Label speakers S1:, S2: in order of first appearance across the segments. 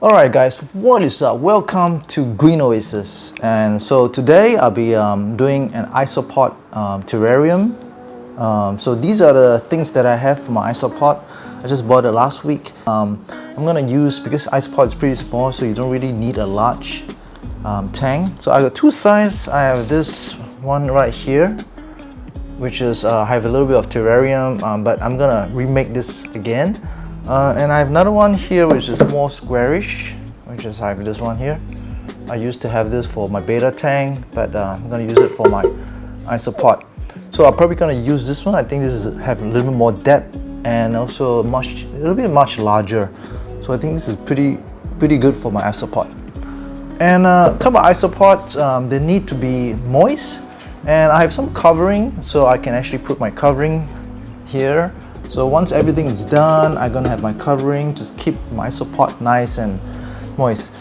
S1: Alright guys, what is up? Welcome to Green Oasis. And so today I'll be doing an Isopod terrarium. So these are the things that I have for my Isopod. I just bought it last week. I'm gonna use, because Isopod is pretty small, so you don't really need a large tank. So I got two sizes. I have this one right here, which is I have a little bit of terrarium, but I'm gonna remake this again. And I have another one here which is more squarish, which is I have this one here. I used to have this for my beta tank, but I'm going to use it for my Isopod. So I'm probably going to use this one. I think this is have a little bit more depth and also a little bit much larger. So I think this is pretty good for my Isopod. And talk about Isopods, they need to be moist, and I have some covering, so I can actually put my covering here. So once everything is done, I'm gonna have my covering, just keep my Isopod nice and moist.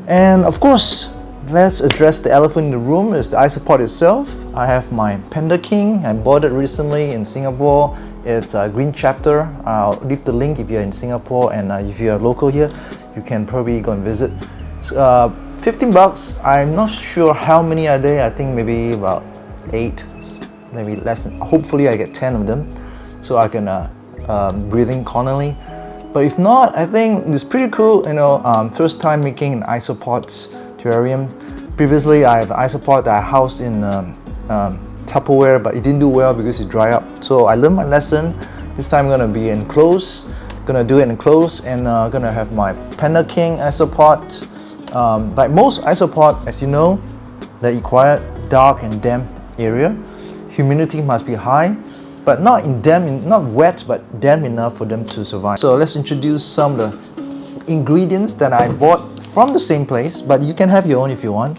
S1: And of course, let's address the elephant in the room, is the Isopod itself. I have my Panda King. I bought it recently in Singapore. It's a green chapter. I'll leave the link if you're in Singapore, and if you're local here, you can probably go and visit. 15 bucks. I'm not sure how many are there. I think maybe about 8, maybe less than. Hopefully I get 10 of them, so I can breathing constantly. But if not, I think it's pretty cool. You know, first time making an Isopod terrarium. Previously, I have an Isopod that I housed in Tupperware, but it didn't do well because it dried up. So I learned my lesson. This time I'm gonna be enclosed. Gonna do it enclosed, and gonna have my Panda King Isopod. Like most Isopod, as you know, they require dark and damp area. Humidity must be high, but not wet, but damp enough for them to survive. So let's introduce some of the ingredients that I bought from the same place, but you can have your own if you want.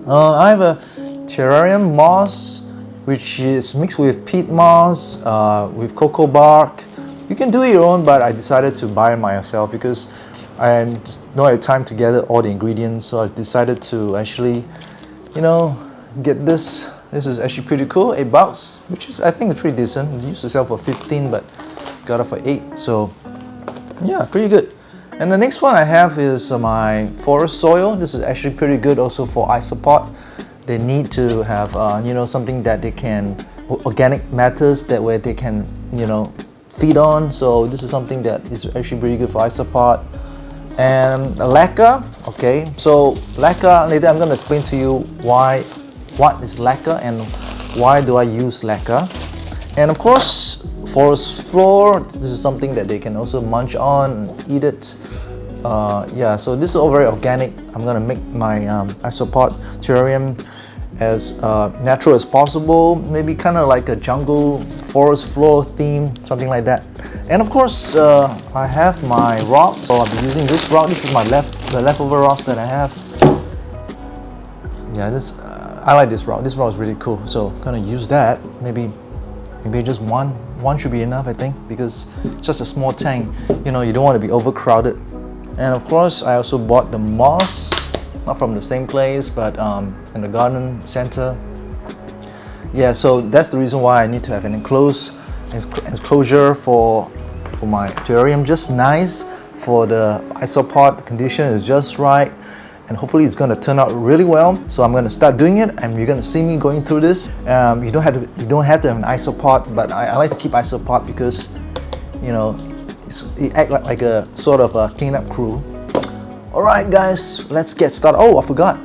S1: I have a terrarium moss, which is mixed with peat moss, with cocoa bark. You can do your own, but I decided to buy it myself because I just don't have time to gather all the ingredients. So I decided to actually, you know, get this. This is actually pretty cool, $8, which is, I think, it's pretty decent. It used to sell for 15, but got it for 8. So yeah, pretty good. And the next one I have is my forest soil. This is actually pretty good also for Isopod. They need to have you know, something that they can, organic matters, that way they can, you know, feed on. So this is something that is actually pretty good for Isopod. And lacquer. Okay, so lacquer, later I'm going to explain to you what is lacquer and why do I use lacquer. And of course, forest floor. This is something that they can also munch on and eat it. Yeah, so this is all very organic. I'm gonna make my Isopod terrarium as natural as possible, maybe kind of like a jungle forest floor theme, something like that. And of course, I have my rocks. So I'll be using this rock. This is the leftover rocks that I have. Yeah, I like this rock. This rock is really cool. So I'm gonna use that. Maybe just one should be enough, I think, because it's just a small tank. You know, you don't want to be overcrowded. And of course, I also bought the moss, not from the same place, but in the garden center. Yeah, so that's the reason why I need to have an enclosure for my terrarium. Just nice for the Isopod. The condition is just right, and hopefully it's going to turn out really well. So I'm going to start doing it, and you're going to see me going through this. You don't have to have an Isopod, but I like to keep Isopod because, you know, it acts like a sort of a cleanup crew. All right, guys, let's get started. Oh, I forgot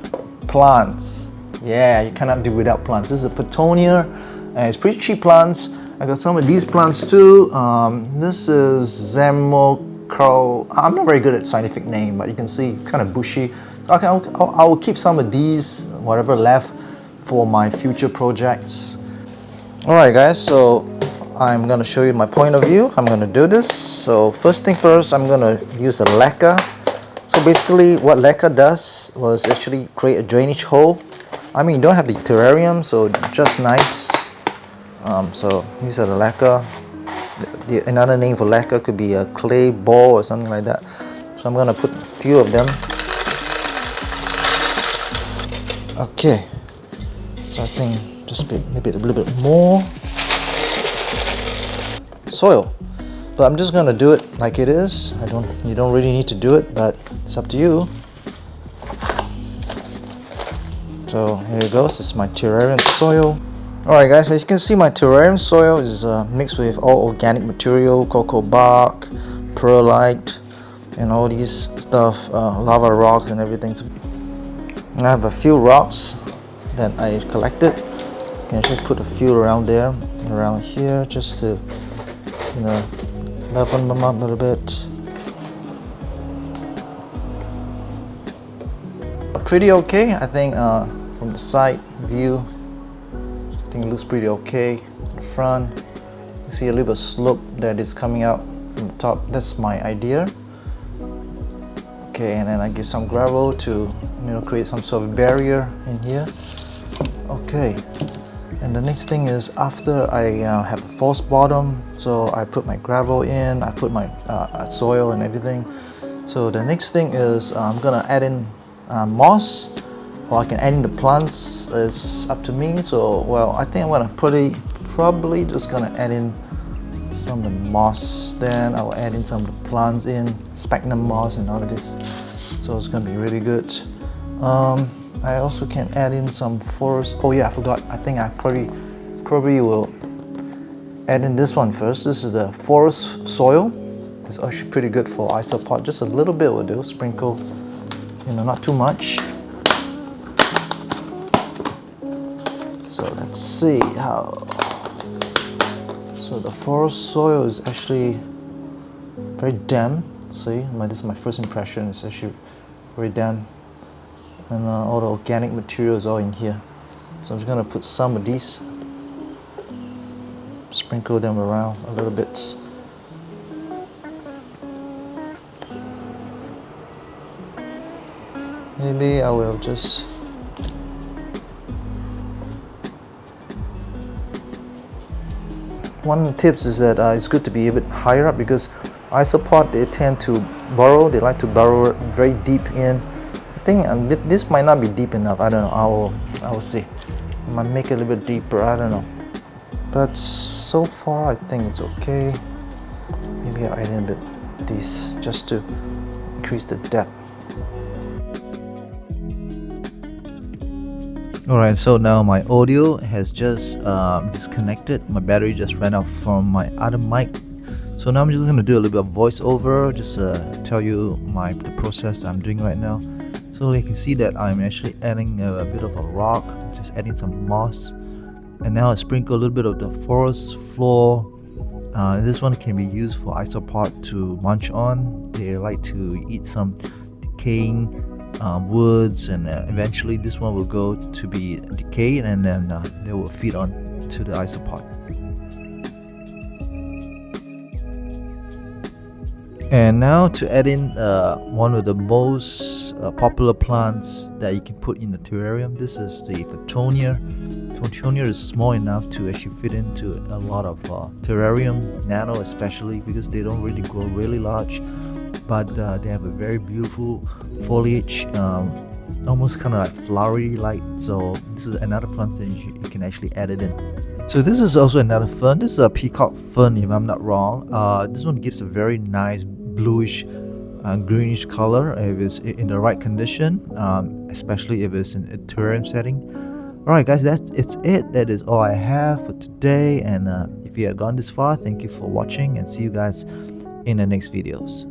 S1: plants. Yeah, you cannot do without plants. This is a Fittonia, and it's pretty cheap plants. I got some of these plants too. This is Zamocro. I'm not very good at scientific name, but you can see kind of bushy. Okay, I'll keep some of these, whatever left, for my future projects. Alright guys, so I'm going to show you my point of view. I'm going to do this. So first thing first, I'm going to use a lacquer. So basically what lacquer does was actually create a drainage hole. I mean, you don't have the terrarium, so just nice. So these are the lacquer. Another name for lacquer could be a clay ball or something like that. So I'm going to put a few of them. Okay, so I think just maybe a little bit more soil. But I'm just gonna do it like it is. You don't really need to do it, but it's up to you. So here it goes. It's my terrarium soil. Alright guys, as you can see, my terrarium soil is mixed with all organic material, cocoa bark, perlite, and all these stuff, lava rocks and everything. So I have a few rocks that I collected. You can actually put a few around there, around here, just to, you know, level them up a little bit. Pretty okay, I think. From the side view, I think it looks pretty okay. The front, you see a little bit of slope that is coming out from the top. That's my idea. Okay, and then I give some gravel to, you know, create some sort of barrier in here. Okay, and the next thing is, after I have a false bottom, so I put my gravel in, I put my soil and everything. So the next thing is I'm gonna add in moss, or I can add in the plants. It's up to me. So, well, I think I'm gonna probably just gonna add in some of the moss. Then I'll add in some of the plants in, sphagnum moss and all of this. So it's gonna be really good. I also can add in some forest. Oh yeah, I forgot. I think I probably will add in this one first. This is the forest soil. It's actually pretty good for Isopod. Just a little bit will do. Sprinkle, you know, not too much. So let's see how. So the forest soil is actually very damp. See, this is my first impression. It's actually very damp, and all the organic material is all in here. So I'm just gonna put some of these, sprinkle them around a little bit. Maybe I will just one tips is that it's good to be a bit higher up, because Isopod, they tend to burrow. They like to burrow very deep in. I think this might not be deep enough. I don't know. I will see. I might make it a little bit deeper. I don't know. But so far, I think it's okay. Maybe I'll add in a bit of these just to increase the depth. Alright, so now my audio has just disconnected. My battery just ran out from my other mic. So now I'm just going to do a little bit of voiceover, just tell you the process that I'm doing right now. So you can see that I'm actually adding a bit of a rock, just adding some moss. And now I sprinkle a little bit of the forest floor. This one can be used for Isopod to munch on. They like to eat some decaying woods, and eventually this one will go to be decayed, and then they will feed on to the Isopod. And now to add in one of the most popular plants that you can put in the terrarium. This is the Fittonia. Fittonia is small enough to actually fit into a lot of terrarium, nano especially, because they don't really grow really large, but they have a very beautiful foliage, almost kind of like flowery light. So this is another plant that you can actually add it in. So this is also another fern. This is a peacock fern, if I'm not wrong. This one gives a very nice bluish greenish color if it's in the right condition, especially if it's in a terrarium setting. Alright guys, it's it. That is all I have for today, and if you have gone this far, thank you for watching, and see you guys in the next videos.